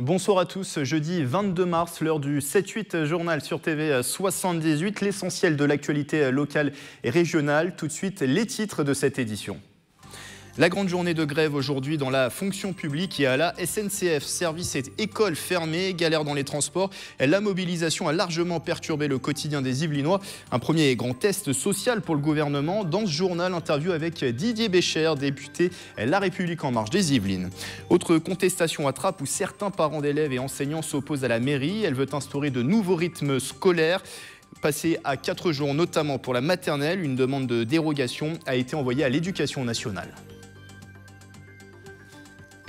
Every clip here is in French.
bonsoir à tous. Jeudi 22 mars, l'heure du 7-8 journal sur TV 78, l'essentiel de l'actualité locale et régionale. Tout de suite, les titres de cette édition. La grande journée de grève aujourd'hui dans la fonction publique et à la SNCF. Services et écoles fermées, galère dans les transports. La mobilisation a largement perturbé le quotidien des Yvelinois. Un premier grand test social pour le gouvernement. Dans ce journal, interview avec Didier Bécher, député La République En Marche des Yvelines. Autre contestation à Trappes où certains parents d'élèves et enseignants s'opposent à la mairie. Elle veut instaurer de nouveaux rythmes scolaires. Passé à 4 jours, notamment pour la maternelle, une demande de dérogation a été envoyée à l'Éducation nationale.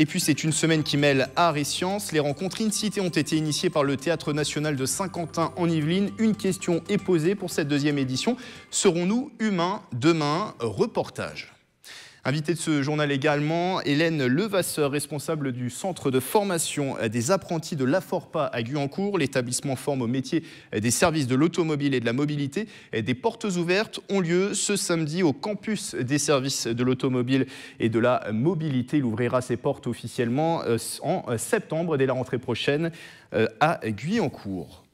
Et puis c'est une semaine qui mêle art et sciences. Les rencontres In-Cité ont été initiées par le Théâtre National de Saint-Quentin en Yvelines. Une question est posée pour cette deuxième édition. Serons-nous humains demain? Reportage. Invitée de ce journal également, Hélène Levasseur, responsable du centre de formation des apprentis de l'Aforpa à Guyancourt. L'établissement forme au métier des services de l'automobile et de la mobilité. Des portes ouvertes ont lieu ce samedi au campus des services de l'automobile et de la mobilité. Il ouvrira ses portes officiellement en septembre, dès la rentrée prochaine, à Guyancourt.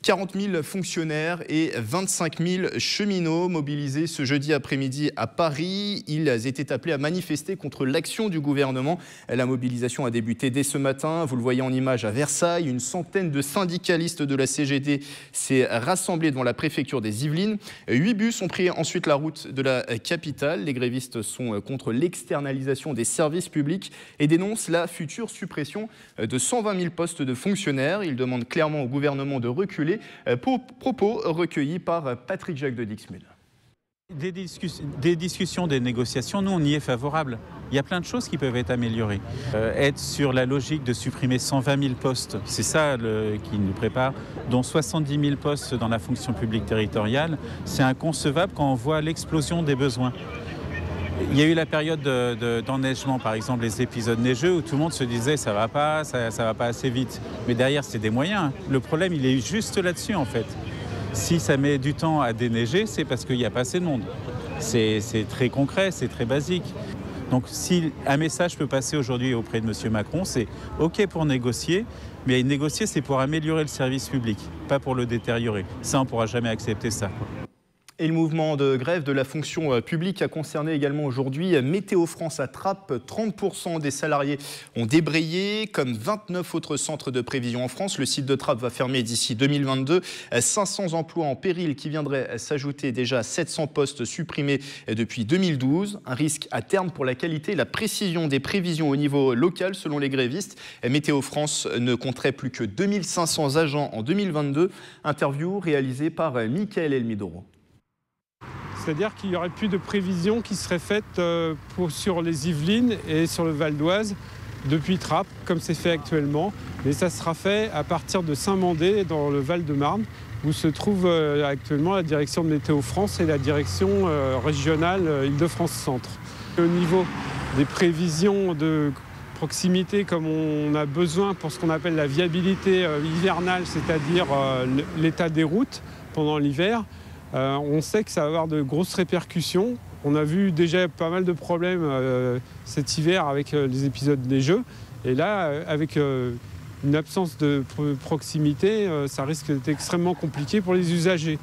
40 000 fonctionnaires et 25 000 cheminots mobilisés ce jeudi après-midi à Paris. Ils étaient appelés à manifester contre l'action du gouvernement. La mobilisation a débuté dès ce matin. Vous le voyez en image à Versailles. Une centaine de syndicalistes de la CGT s'est rassemblée devant la préfecture des Yvelines. 8 bus ont pris ensuite la route de la capitale. Les grévistes sont contre l'externalisation des services publics et dénoncent la future suppression de 120 000 postes de fonctionnaires. Ils demandent clairement au gouvernement de reculer. Propos recueillis par Patrick Jacques de Dixmude. Des discussions, des négociations, nous on y est favorable. Il y a plein de choses qui peuvent être améliorées. Être sur la logique de supprimer 120 000 postes, c'est ça qui nous prépare, dont 70 000 postes dans la fonction publique territoriale, c'est inconcevable quand on voit l'explosion des besoins. Il y a eu la période d'enneigement, par exemple, les épisodes neigeux où tout le monde se disait ça va pas assez vite. Mais derrière, c'est des moyens. Le problème, il est juste là-dessus, en fait. Si ça met du temps à déneiger, c'est parce qu'il n'y a pas assez de monde. C'est très concret, c'est très basique. Donc, si un message peut passer aujourd'hui auprès de M. Macron, c'est OK pour négocier, mais négocier, c'est pour améliorer le service public, pas pour le détériorer. Ça, on ne pourra jamais accepter ça. Et le mouvement de grève de la fonction publique a concerné également aujourd'hui Météo France à Trappes. 30% des salariés ont débrayé, comme 29 autres centres de prévision en France. Le site de Trappes va fermer d'ici 2022. 500 emplois en péril qui viendraient s'ajouter déjà à 700 postes supprimés depuis 2012. Un risque à terme pour la qualité et la précision des prévisions au niveau local, selon les grévistes. Météo France ne compterait plus que 2500 agents en 2022. Interview réalisée par Michael Elmidoro. C'est-à-dire qu'il n'y aurait plus de prévisions qui seraient faites sur les Yvelines et sur le Val d'Oise depuis Trappes, comme c'est fait actuellement. Mais ça sera fait à partir de Saint-Mandé, dans le Val-de-Marne, où se trouve actuellement la direction de Météo France et la direction régionale Île-de-France Centre. Au niveau des prévisions de proximité, comme on a besoin pour ce qu'on appelle la viabilité hivernale, c'est-à-dire l'état des routes pendant l'hiver, on sait que ça va avoir de grosses répercussions. On a vu déjà pas mal de problèmes cet hiver avec les épisodes neigeux. Et là, avec une absence de proximité, ça risque d'être extrêmement compliqué pour les usagers.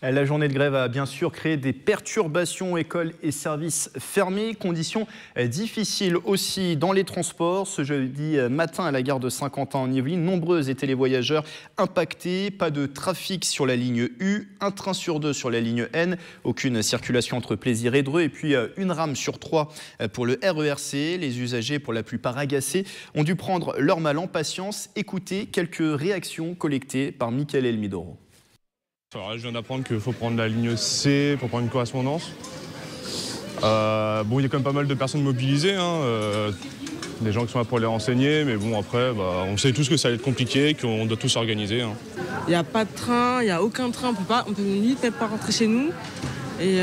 La journée de grève a bien sûr créé des perturbations, écoles et services fermés. Conditions difficiles aussi dans les transports. Ce jeudi matin à la gare de Saint-Quentin en Yvelines, nombreux étaient les voyageurs impactés. Pas de trafic sur la ligne U, un train sur 2 sur la ligne N. Aucune circulation entre Plaisir et Dreux. Et puis une rame sur 3 pour le RERC. Les usagers, pour la plupart agacés, ont dû prendre leur mal en patience. Écoutez quelques réactions collectées par Michael Elmidoro. Alors là, je viens d'apprendre qu'il faut prendre la ligne C pour prendre une correspondance. Bon, il y a quand même pas mal de personnes mobilisées, des gens qui sont là pour les renseigner, mais bon, après, on sait tous que ça va être compliqué, qu'on doit tous s'organiser. Il n'y a pas de train, il n'y a aucun train, on peut limite même pas rentrer chez nous. Et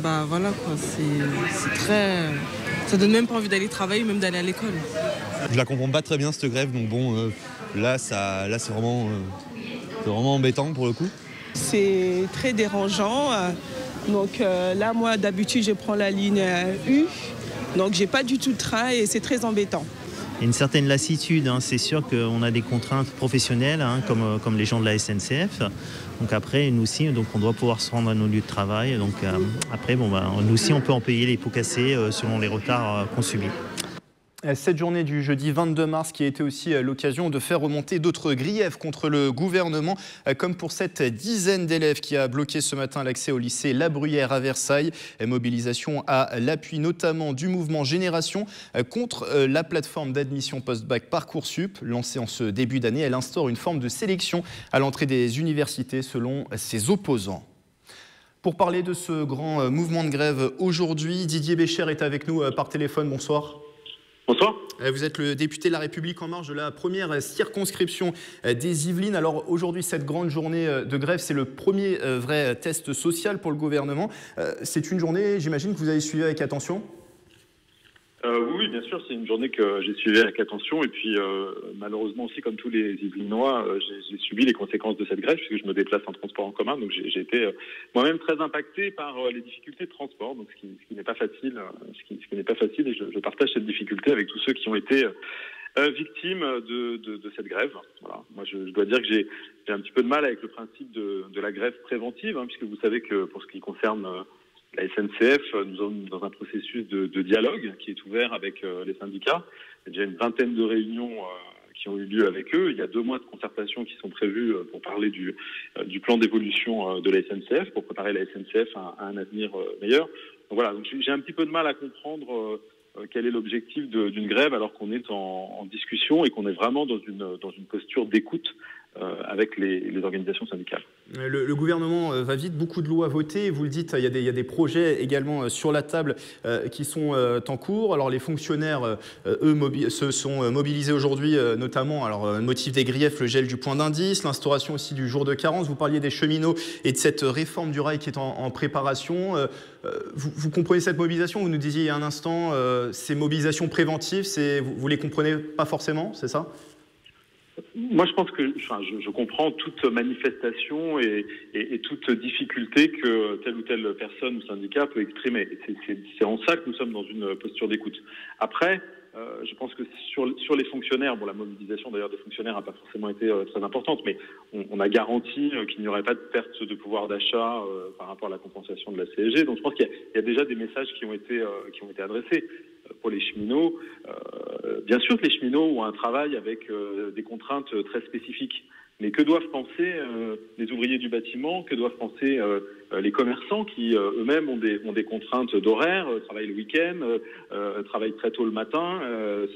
voilà, quoi, c'est très... Ça donne même pas envie d'aller travailler, même d'aller à l'école. Je la comprends pas très bien, cette grève, donc bon, là c'est vraiment embêtant pour le coup. C'est très dérangeant. Donc là, moi, d'habitude, je prends la ligne U. Donc, j'ai pas du tout de train et c'est très embêtant. une certaine lassitude. C'est sûr qu'on a des contraintes professionnelles, comme les gens de la SNCF. Donc après, nous aussi, on doit pouvoir se rendre à nos lieux de travail. Donc après, nous aussi, on peut en payer les pots cassés selon les retards qu'on subit. Cette journée du jeudi 22 mars qui a été aussi l'occasion de faire remonter d'autres griefs contre le gouvernement, comme pour cette dizaine d'élèves qui a bloqué ce matin l'accès au lycée La Bruyère à Versailles. Mobilisation à l'appui notamment du mouvement Génération contre la plateforme d'admission post-bac Parcoursup. Lancée en ce début d'année, elle instaure une forme de sélection à l'entrée des universités selon ses opposants. Pour parler de ce grand mouvement de grève aujourd'hui, Didier Bécher est avec nous par téléphone. Bonsoir. Bonsoir. Vous êtes le député de La République En Marche de la première circonscription des Yvelines. Alors aujourd'hui, cette grande journée de grève, c'est le premier vrai test social pour le gouvernement. C'est une journée, j'imagine, que vous avez suivie avec attention. Oui, bien sûr, c'est une journée que j'ai suivie avec attention. Et puis, malheureusement aussi, comme tous les Yvelinois, j'ai subi les conséquences de cette grève puisque je me déplace en transport en commun. Donc, j'ai été moi-même très impacté par les difficultés de transport. Donc, ce qui n'est pas facile, ce qui n'est pas facile. Et je partage cette difficulté avec tous ceux qui ont été victimes de cette grève. Voilà. Moi, je dois dire que j'ai un petit peu de mal avec le principe de la grève préventive, puisque vous savez que pour ce qui concerne la SNCF, nous sommes dans un processus de dialogue qui est ouvert avec les syndicats. Il y a déjà une vingtaine de réunions qui ont eu lieu avec eux. Il y a 2 mois de concertation qui sont prévus pour parler du plan d'évolution de la SNCF, pour préparer la SNCF à un avenir meilleur. Donc voilà, donc j'ai un petit peu de mal à comprendre quel est l'objectif d'une grève alors qu'on est en discussion et qu'on est vraiment dans une posture d'écoute avec les organisations syndicales. Le gouvernement va vite, beaucoup de lois votées, vous le dites, il y a des projets également sur la table qui sont en cours. Alors les fonctionnaires, eux, se sont mobilisés aujourd'hui, notamment, alors motif des griefs, le gel du point d'indice, l'instauration aussi du jour de carence. Vous parliez des cheminots et de cette réforme du rail qui est en préparation. Vous comprenez cette mobilisation? Vous nous disiez il y a un instant, ces mobilisations préventives, vous les comprenez pas forcément, c'est ça? Moi, je pense que je comprends toute manifestation et toute difficulté que telle ou telle personne ou syndicat peut exprimer. C'est en ça que nous sommes dans une posture d'écoute. Après, je pense que sur les fonctionnaires, la mobilisation d'ailleurs des fonctionnaires n'a pas forcément été très importante, mais on a garanti qu'il n'y aurait pas de perte de pouvoir d'achat par rapport à la compensation de la CSG. Donc je pense qu'il y a déjà des messages qui ont été adressés. Pour les cheminots, bien sûr que les cheminots ont un travail avec des contraintes très spécifiques. Mais que doivent penser les ouvriers du bâtiment, que doivent penser les commerçants qui eux-mêmes ont des contraintes d'horaire, travaillent le week-end, travaillent très tôt le matin,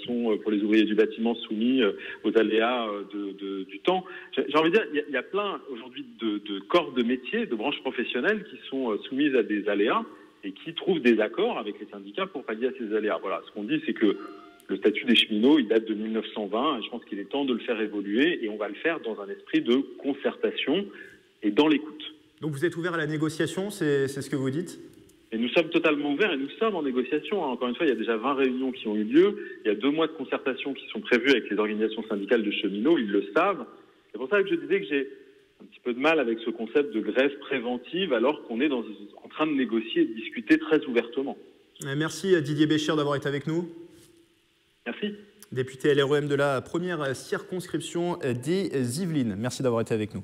sont pour les ouvriers du bâtiment soumis aux aléas du temps. J'ai envie de dire, il y a plein aujourd'hui de corps de métiers, de branches professionnelles qui sont soumises à des aléas et qui trouvent des accords avec les syndicats pour pallier à ces aléas. Voilà, ce qu'on dit, c'est que le statut des cheminots, il date de 1920 et je pense qu'il est temps de le faire évoluer et on va le faire dans un esprit de concertation et dans l'écoute. Donc vous êtes ouvert à la négociation, c'est ce que vous dites? Et nous sommes totalement ouverts et nous sommes en négociation. Encore une fois, il y a déjà 20 réunions qui ont eu lieu. Il y a 2 mois de concertation qui sont prévus avec les organisations syndicales de cheminots, ils le savent. C'est pour ça que je disais que j'ai un petit peu de mal avec ce concept de grève préventive alors qu'on est en train de négocier et de discuter très ouvertement. Merci Didier Bécher d'avoir été avec nous. Merci. Député LREM de la première circonscription des Yvelines. Merci d'avoir été avec nous.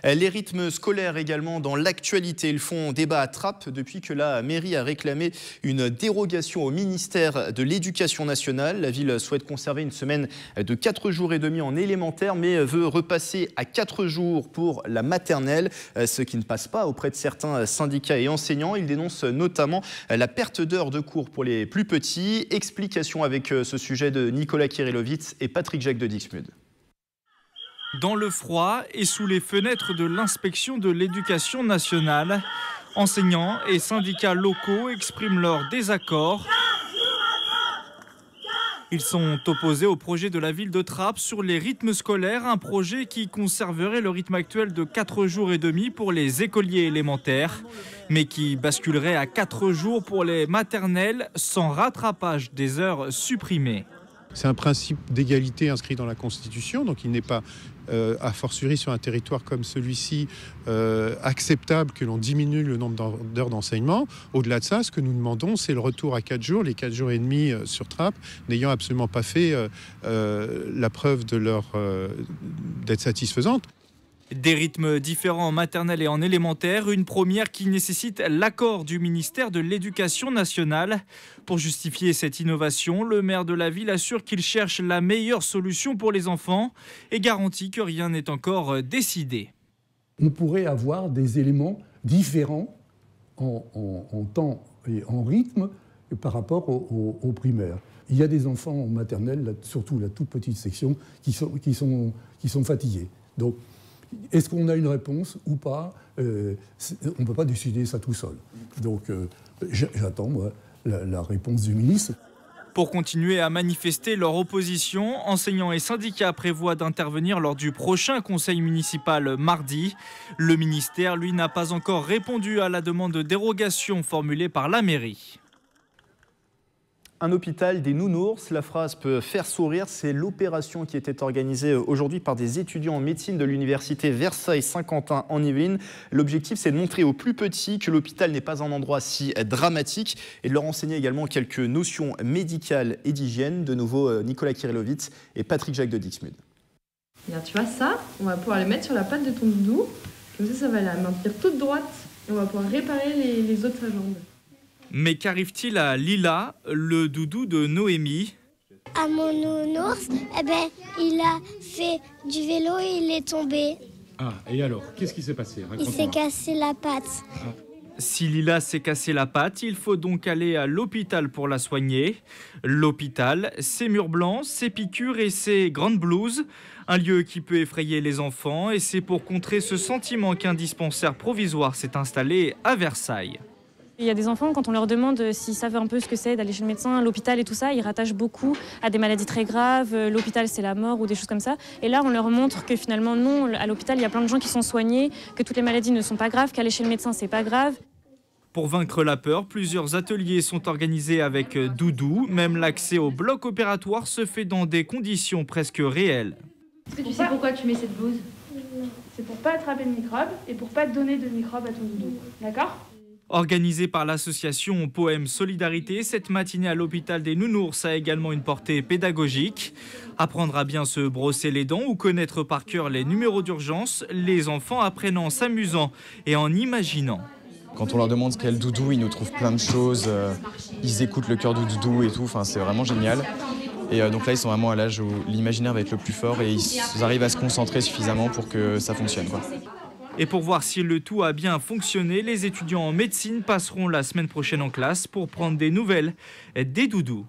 Les rythmes scolaires également dans l'actualité. Ils font débat à Trappes depuis que la mairie a réclamé une dérogation au ministère de l'Éducation nationale. La ville souhaite conserver une semaine de 4 jours et demi en élémentaire, mais veut repasser à 4 jours pour la maternelle, ce qui ne passe pas auprès de certains syndicats et enseignants. Ils dénoncent notamment la perte d'heures de cours pour les plus petits. Explication avec ce sujet de Nicolas Kirillovitz et Patrick Jacques de Dixmude. Dans le froid et sous les fenêtres de l'inspection de l'éducation nationale, enseignants et syndicats locaux expriment leur désaccord. Ils sont opposés au projet de la ville de Trappes sur les rythmes scolaires, un projet qui conserverait le rythme actuel de 4 jours et demi pour les écoliers élémentaires, mais qui basculerait à 4 jours pour les maternelles sans rattrapage des heures supprimées. C'est un principe d'égalité inscrit dans la Constitution, donc il n'est pas, a fortiori sur un territoire comme celui-ci, acceptable que l'on diminue le nombre d'heures d'enseignement. Au-delà de ça, ce que nous demandons, c'est le retour à 4 jours, les 4 jours et demi sur trappe, n'ayant absolument pas fait la preuve d'être satisfaisante. Des rythmes différents en maternelle et en élémentaire, une première qui nécessite l'accord du ministère de l'Éducation nationale. Pour justifier cette innovation, le maire de la ville assure qu'il cherche la meilleure solution pour les enfants et garantit que rien n'est encore décidé. On pourrait avoir des éléments différents en temps et en rythme par rapport aux primaires. Il y a des enfants en maternelle, surtout la toute petite section, qui sont fatigués. Donc, est-ce qu'on a une réponse ou pas? On ne peut pas décider ça tout seul. Donc j'attends, moi, la réponse du ministre. Pour continuer à manifester leur opposition, enseignants et syndicats prévoient d'intervenir lors du prochain conseil municipal mardi. Le ministère, lui, n'a pas encore répondu à la demande de dérogation formulée par la mairie. Un hôpital des nounours, la phrase peut faire sourire. C'est l'opération qui était organisée aujourd'hui par des étudiants en médecine de l'université Versailles-Saint-Quentin en Yvelines. L'objectif, c'est de montrer aux plus petits que l'hôpital n'est pas un endroit si dramatique et de leur enseigner également quelques notions médicales et d'hygiène. De nouveau, Nicolas Kirillovitz et Patrick Jacques de Dixmude. Bien, tu vois ça, on va pouvoir le mettre sur la patte de ton doudou. Comme ça va la maintenir toute droite et on va pouvoir réparer les os de sa jambe. Mais qu'arrive-t-il à Lila, le doudou de Noémie? À mon nounours, il a fait du vélo et il est tombé. Ah, et alors, qu'est-ce qui s'est passé? Il s'est cassé la patte. Ah. Si Lila s'est cassé la patte, il faut donc aller à l'hôpital pour la soigner. L'hôpital, ses murs blancs, ses piqûres et ses grandes blouses. Un lieu qui peut effrayer les enfants et c'est pour contrer ce sentiment qu'un dispensaire provisoire s'est installé à Versailles. Il y a des enfants, quand on leur demande s'ils savent un peu ce que c'est d'aller chez le médecin, l'hôpital et tout ça, ils rattachent beaucoup à des maladies très graves, l'hôpital c'est la mort ou des choses comme ça. Et là, on leur montre que finalement, non, à l'hôpital, il y a plein de gens qui sont soignés, que toutes les maladies ne sont pas graves, qu'aller chez le médecin, c'est pas grave. Pour vaincre la peur, plusieurs ateliers sont organisés avec doudou. Même l'accès au bloc opératoire se fait dans des conditions presque réelles. Est-ce que tu sais pourquoi tu mets cette blouse? C'est pour pas attraper le microbe et pour pas donner de microbe à ton doudou. D'accord? Organisée par l'association Poème Solidarité, cette matinée à l'hôpital des nounours a également une portée pédagogique. Apprendre à bien se brosser les dents ou connaître par cœur les numéros d'urgence, les enfants apprennent en s'amusant et en imaginant. Quand on leur demande ce qu'est le doudou, ils nous trouvent plein de choses, ils écoutent le cœur du doudou et tout, enfin, c'est vraiment génial. Et donc là, ils sont vraiment à l'âge où l'imaginaire va être le plus fort et ils arrivent à se concentrer suffisamment pour que ça fonctionne, quoi. Et pour voir si le tout a bien fonctionné, les étudiants en médecine passeront la semaine prochaine en classe pour prendre des nouvelles des doudous.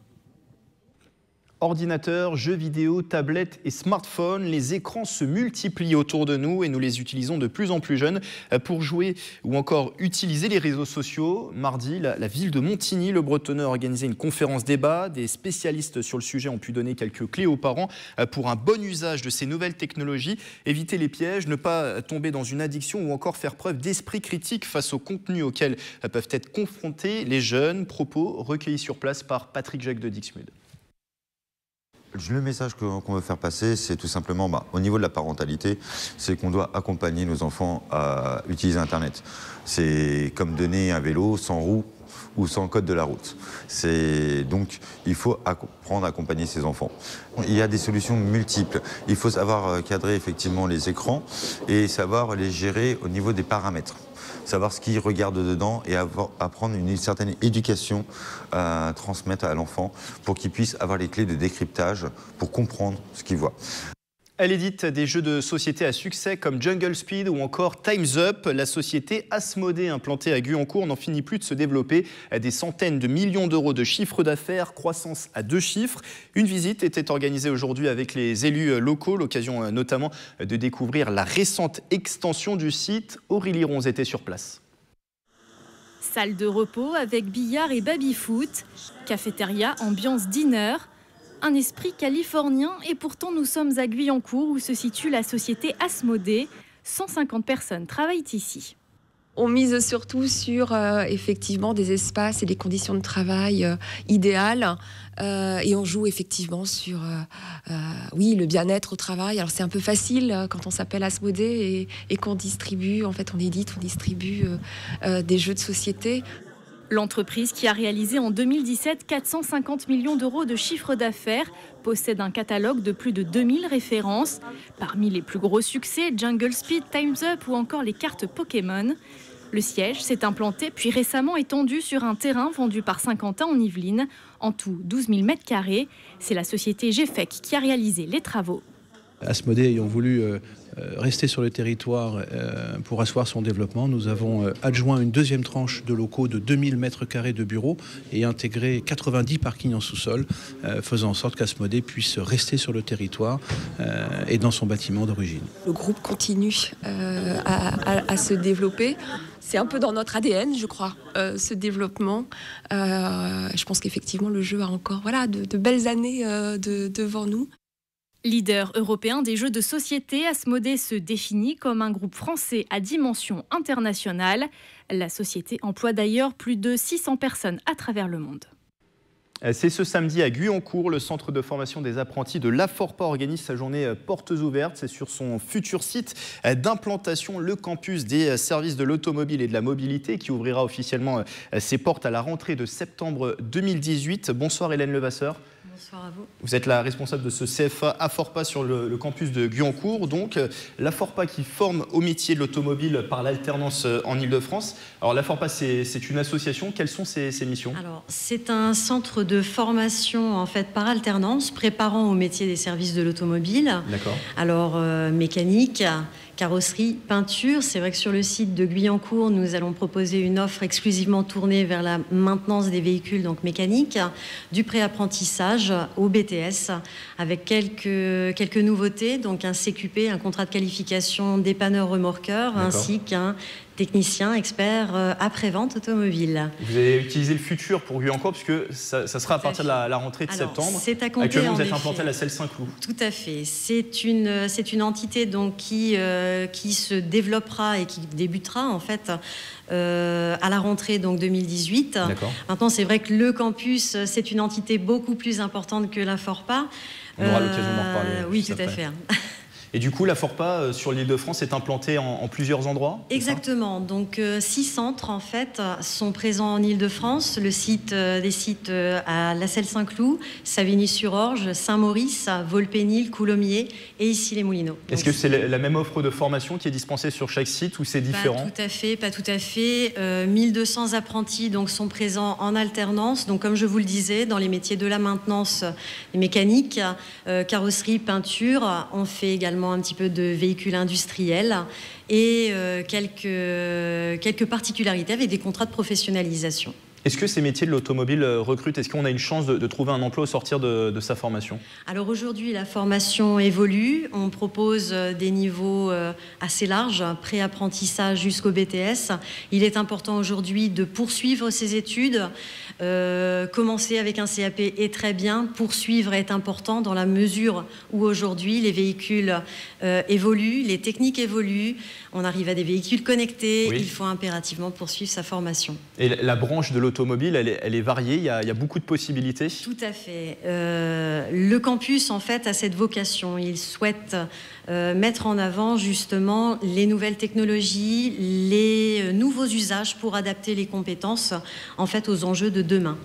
Ordinateurs, jeux vidéo, tablettes et smartphones, les écrans se multiplient autour de nous et nous les utilisons de plus en plus jeunes pour jouer ou encore utiliser les réseaux sociaux. Mardi, la ville de Montigny, le Bretonneux, a organisé une conférence débat. Des spécialistes sur le sujet ont pu donner quelques clés aux parents pour un bon usage de ces nouvelles technologies, éviter les pièges, ne pas tomber dans une addiction ou encore faire preuve d'esprit critique face aux contenus auxquels peuvent être confrontés les jeunes. Propos recueillis sur place par Patrick Jacques de Dixmude. Le message qu'on veut faire passer, c'est tout simplement, au niveau de la parentalité, c'est qu'on doit accompagner nos enfants à utiliser Internet. C'est comme donner un vélo sans roue ou sans code de la route. Donc, il faut apprendre à accompagner ses enfants. Il y a des solutions multiples. Il faut savoir cadrer effectivement les écrans et savoir les gérer au niveau des paramètres. Savoir ce qu'il regarde dedans et apprendre une certaine éducation à transmettre à l'enfant pour qu'il puisse avoir les clés de décryptage pour comprendre ce qu'il voit. Elle édite des jeux de société à succès comme Jungle Speed ou encore Time's Up. La société Asmodée, implantée à Guyancourt, n'en finit plus de se développer. Des centaines de millions d'euros de chiffre d'affaires, croissance à 2 chiffres. Une visite était organisée aujourd'hui avec les élus locaux, l'occasion notamment de découvrir la récente extension du site. Aurélie Ronz était sur place. Salle de repos avec billard et baby-foot, cafétéria, ambiance dinner. Un esprit californien et pourtant nous sommes à Guyancourt où se situe la société Asmodée. 150 personnes travaillent ici. On mise surtout sur effectivement des espaces et des conditions de travail idéales. Et on joue effectivement sur oui, le bien-être au travail. Alors c'est un peu facile quand on s'appelle Asmodée et qu'on distribue, en fait on édite, on distribue des jeux de société. L'entreprise, qui a réalisé en 2017 450 millions d'euros de chiffre d'affaires, possède un catalogue de plus de 2000 références. Parmi les plus gros succès, Jungle Speed, Time's Up ou encore les cartes Pokémon. Le siège s'est implanté puis récemment étendu sur un terrain vendu par Saint-Quentin en Yvelines. En tout, 12 000 m². C'est la société GFEC qui a réalisé les travaux. Asmodée ayant voulu rester sur le territoire pour asseoir son développement, nous avons adjoint une deuxième tranche de locaux de 2000 m² de bureaux et intégré 90 parkings en sous-sol, faisant en sorte qu'Asmodée puisse rester sur le territoire et dans son bâtiment d'origine. Le groupe continue à se développer. C'est un peu dans notre ADN, je crois, ce développement. Je pense qu'effectivement, le jeu a encore de belles années devant nous. Leader européen des jeux de société, Asmodée se définit comme un groupe français à dimension internationale. La société emploie d'ailleurs plus de 600 personnes à travers le monde. C'est ce samedi à Guyancourt, le centre de formation des apprentis de l'Aforpa organise sa journée portes ouvertes. C'est sur son futur site d'implantation, le campus des services de l'automobile et de la mobilité, qui ouvrira officiellement ses portes à la rentrée de septembre 2018. Bonsoir Hélène Levasseur. Bonsoir à vous. Vous êtes la responsable de ce CFA Aforpa sur le campus de Guyancourt. Donc, l'Aforpa qui forme au métier de l'automobile par l'alternance en Ile-de-France. Alors, l'Aforpa, c'est une association. Quelles sont ses missions? Alors, c'est un centre de formation en fait par alternance, préparant au métier des services de l'automobile. D'accord. Alors, mécanique, carrosserie, peinture. C'est vrai que sur le site de Guyancourt, nous allons proposer une offre exclusivement tournée vers la maintenance des véhicules, donc mécanique, du préapprentissage au BTS, avec quelques nouveautés, donc un CQP, un contrat de qualification dépanneur remorqueur, ainsi qu'un technicien expert après-vente automobile. Vous avez utilisé le futur pour Guyancourt, puisque ça sera à partir de la rentrée de septembre. C'est à compter, actuellement, en vous êtes effet. implanté à la Selle Saint-Cloud. Tout à fait. C'est une entité donc, qui se développera et qui débutera en fait à la rentrée donc 2018. Maintenant, c'est vrai que le campus, c'est une entité beaucoup plus importante que l'Aforpa. On aura l'occasion d'en reparler. Oui, tout à fait. Et du coup, l'Aforpa sur l'Île-de-France est implantée en plusieurs endroits? Exactement. Donc 6 centres en fait sont présents en Île-de-France. Des sites à La Selle-Saint-Cloud, Savigny-sur-Orge, Saint-Maurice, Volpénil, Coulommiers et ici les Moulineaux. Est-ce que c'est la même offre de formation qui est dispensée sur chaque site ou c'est différent? Pas tout à fait. 1200 apprentis donc sont présents en alternance. Donc comme je vous le disais, dans les métiers de la maintenance mécanique, carrosserie, peinture, on fait également un petit peu de véhicules industriels et quelques particularités avec des contrats de professionnalisation. Est-ce que ces métiers de l'automobile recrutent? Est-ce qu'on a une chance de trouver un emploi au sortir de sa formation? Alors aujourd'hui, la formation évolue. On propose des niveaux assez larges, pré-apprentissage jusqu'au BTS. Il est important aujourd'hui de poursuivre ses études. Commencer avec un CAP est très bien. Poursuivre est important dans la mesure où aujourd'hui les véhicules évoluent, les techniques évoluent. On arrive à des véhicules connectés. Oui. Il faut impérativement poursuivre sa formation. Et la branche de l'automobile, elle est variée. Il y a beaucoup de possibilités. Tout à fait. Le campus, en fait, a cette vocation. Il souhaite mettre en avant justement les nouvelles technologies, les nouveaux usages pour adapter les compétences en fait aux enjeux de demain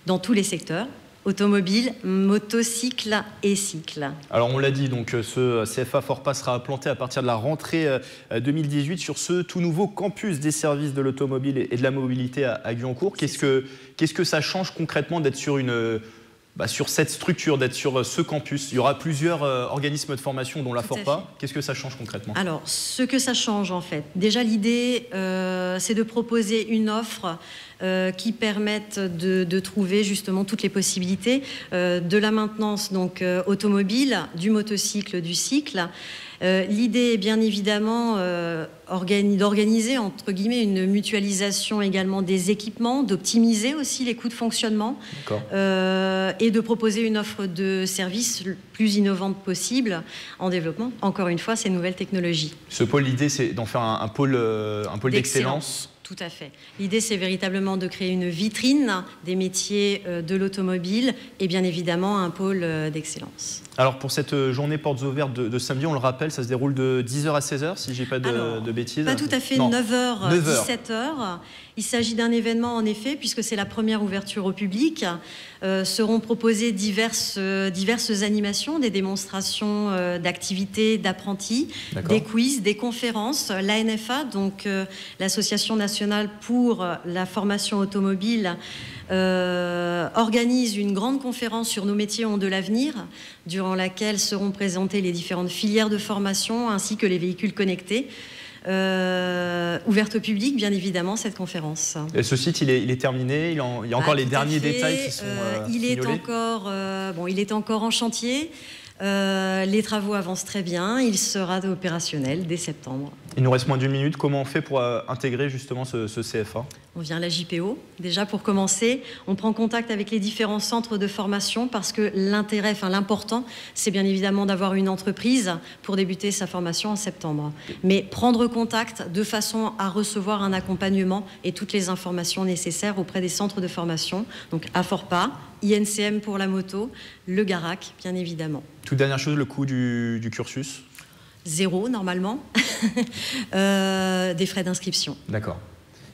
dans tous les secteurs. Automobile, motocycle et cycle. Alors on l'a dit, donc ce CFA Aforpa sera implanté à partir de la rentrée 2018 sur ce tout nouveau campus des services de l'automobile et de la mobilité à Guyancourt. Qu'est-ce que ça change concrètement d'être sur sur cette structure, d'être sur ce campus? Il y aura plusieurs organismes de formation dont l'Aforpa. Qu'est-ce que ça change concrètement? Alors, ce que ça change en fait, déjà l'idée, c'est de proposer une offre qui permette de trouver justement toutes les possibilités de la maintenance donc automobile, du motocycle, du cycle. L'idée est bien évidemment d'organiser entre guillemets une mutualisation également des équipements, d'optimiser aussi les coûts de fonctionnement et de proposer une offre de services plus innovante possible en développement, encore une fois, ces nouvelles technologies. Ce pôle, l'idée, c'est d'en faire un pôle d'excellence. Tout à fait. L'idée, c'est véritablement de créer une vitrine des métiers de l'automobile et bien évidemment un pôle d'excellence. Alors pour cette journée portes ouvertes de samedi, on le rappelle, ça se déroule de 10h à 16h, si je n'ai pas de bêtises. Pas tout à fait, 9h, 17h. Il s'agit d'un événement en effet, puisque c'est la première ouverture au public. Seront proposées diverses animations, des démonstrations d'activités, d'apprentis, des quiz, des conférences. L'ANFA, donc l'Association nationale pour la formation automobile, organise une grande conférence sur nos métiers ont de l'avenir, durant laquelle seront présentées les différentes filières de formation ainsi que les véhicules connectés. Ouverte au public, bien évidemment, cette conférence. Et ce site, il est terminé, il y a encore les derniers détails qui sont il est encore en chantier. Les travaux avancent très bien, il sera opérationnel dès septembre. Il nous reste moins d'1 minute. Comment on fait pour intégrer justement ce CFA? On vient à la JPO. Déjà, pour commencer, on prend contact avec les différents centres de formation parce que l'important, c'est bien évidemment d'avoir une entreprise pour débuter sa formation en septembre. Mais prendre contact de façon à recevoir un accompagnement et toutes les informations nécessaires auprès des centres de formation. Donc, AFORPA, INCM pour la moto, le Garac, bien évidemment. Toute dernière chose, le coût du cursus? 0 normalement, des frais d'inscription. D'accord.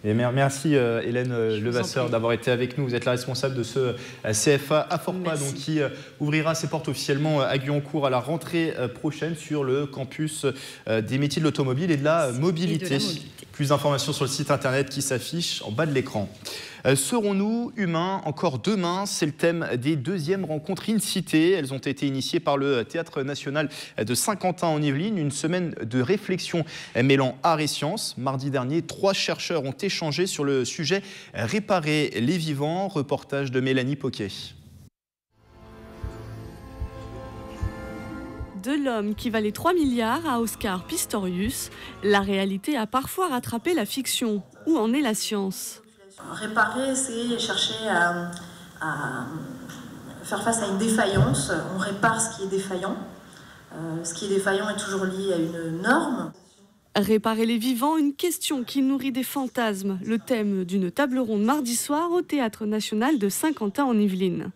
Et merci Hélène Levasseur d'avoir été avec nous. Vous êtes la responsable de ce CFA AFORPA donc, qui ouvrira ses portes officiellement à Guyancourt à la rentrée prochaine sur le campus des métiers de l'automobile et de la mobilité. Plus d'informations sur le site internet qui s'affiche en bas de l'écran. Serons-nous humains encore demain? C'est le thème des deuxièmes rencontres InCité. Elles ont été initiées par le Théâtre National de Saint-Quentin en Yvelines. Une semaine de réflexion mêlant art et sciences. Mardi dernier, 3 chercheurs ont échangé sur le sujet « Réparer les vivants ». Reportage de Mélanie Poquet. De l'homme qui valait 3 milliards à Oscar Pistorius, la réalité a parfois rattrapé la fiction. Où en est la science? Réparer, c'est chercher à faire face à une défaillance. On répare ce qui est défaillant. Ce qui est défaillant est toujours lié à une norme. Réparer les vivants, une question qui nourrit des fantasmes. Le thème d'une table ronde mardi soir au Théâtre National de Saint-Quentin en Yvelines.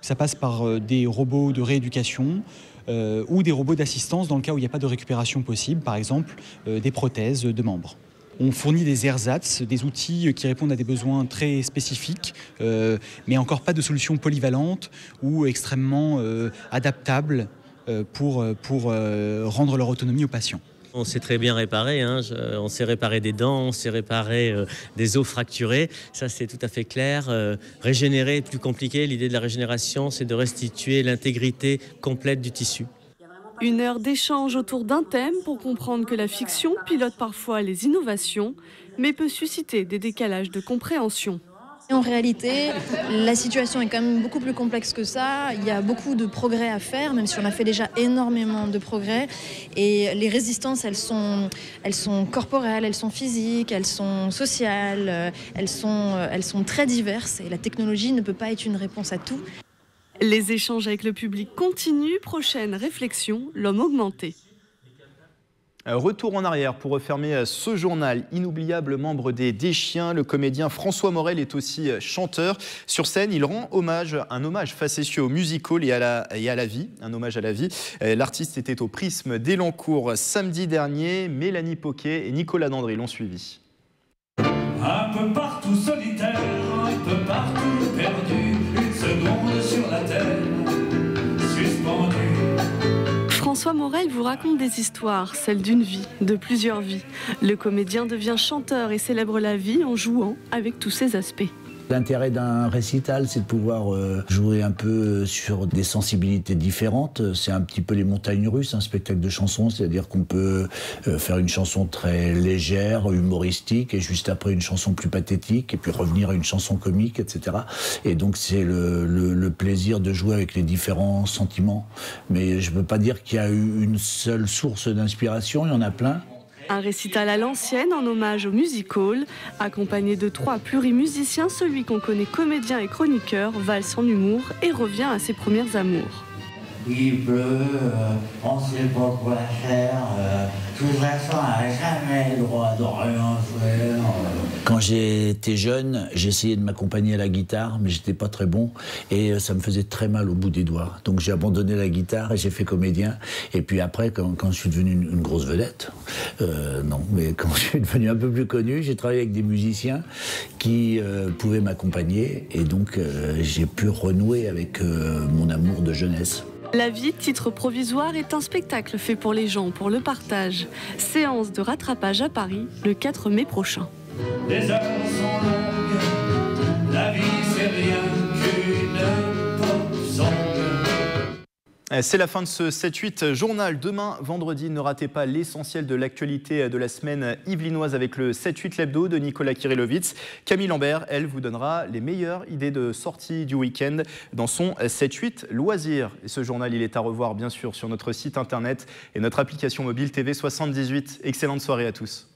Ça passe par des robots de rééducation ou des robots d'assistance dans le cas où il n'y a pas de récupération possible, par exemple des prothèses de membres. On fournit des ersatz, des outils qui répondent à des besoins très spécifiques, mais encore pas de solution polyvalente ou extrêmement adaptable pour rendre leur autonomie aux patients. On sait très bien réparer, hein. On sait réparer des dents, on sait réparer des os fracturés, ça c'est tout à fait clair. Régénérer est plus compliqué, l'idée de la régénération c'est de restituer l'intégrité complète du tissu. 1 heure d'échange autour d'un thème pour comprendre que la fiction pilote parfois les innovations, mais peut susciter des décalages de compréhension. En réalité, la situation est quand même beaucoup plus complexe que ça. Il y a beaucoup de progrès à faire, même si on a fait déjà énormément de progrès. Et les résistances, elles sont corporelles, elles sont physiques, elles sont sociales, elles sont très diverses. Et la technologie ne peut pas être une réponse à tout. Les échanges avec le public continuent. Prochaine réflexion, l'homme augmenté. Retour en arrière pour refermer ce journal. Inoubliable membre des Chiens, le comédien François Morel est aussi chanteur. Sur scène, il rend un hommage facétieux au musical et à la vie. Un hommage à la vie. L'artiste était au Prisme d'Elancourt samedi dernier. Mélanie Poquet et Nicolas Dandry l'ont suivi. Un peu partout solitaire, un peu partout perdu, une seconde sur la terre, suspendu. François Morel vous raconte des histoires, celles d'une vie, de plusieurs vies. Le comédien devient chanteur et célèbre la vie en jouant avec tous ses aspects. L'intérêt d'un récital, c'est de pouvoir jouer un peu sur des sensibilités différentes. C'est un petit peu les montagnes russes, un spectacle de chansons, c'est-à-dire qu'on peut faire une chanson très légère, humoristique, et juste après une chanson plus pathétique, et puis revenir à une chanson comique, etc. Et donc c'est le plaisir de jouer avec les différents sentiments. Mais je ne peux pas dire qu'il y a eu une seule source d'inspiration, il y en a plein. Un récital à l'ancienne en hommage au music hall, accompagné de 3 plurimusiciens, celui qu'on connaît comédien et chroniqueur, valse en humour et revient à ses premières amours. Il pleut, on ne sait pas quoi faire, de toute façon on n'a jamais le droit de rien faire. Quand j'étais jeune, j'essayais de m'accompagner à la guitare, mais j'étais pas très bon et ça me faisait très mal au bout des doigts. Donc j'ai abandonné la guitare et j'ai fait comédien. Et puis après, quand je suis devenu une grosse vedette, non, mais quand je suis devenu un peu plus connu, j'ai travaillé avec des musiciens qui pouvaient m'accompagner et donc j'ai pu renouer avec mon amour de jeunesse. La vie, titre provisoire, est un spectacle fait pour les gens, pour le partage. Séance de rattrapage à Paris le 4 mai prochain. Les heures sont longues, la vie c'est rien qu'une pop song. C'est la fin de ce 7-8 journal. Demain, vendredi, ne ratez pas l'essentiel de l'actualité de la semaine yvelinoise avec le 7-8 l'hebdo de Nicolas Kirillovitz. Camille Lambert, elle, vous donnera les meilleures idées de sortie du week-end dans son 7-8 loisirs. Et ce journal, il est à revoir, bien sûr, sur notre site internet et notre application mobile TV78. Excellente soirée à tous.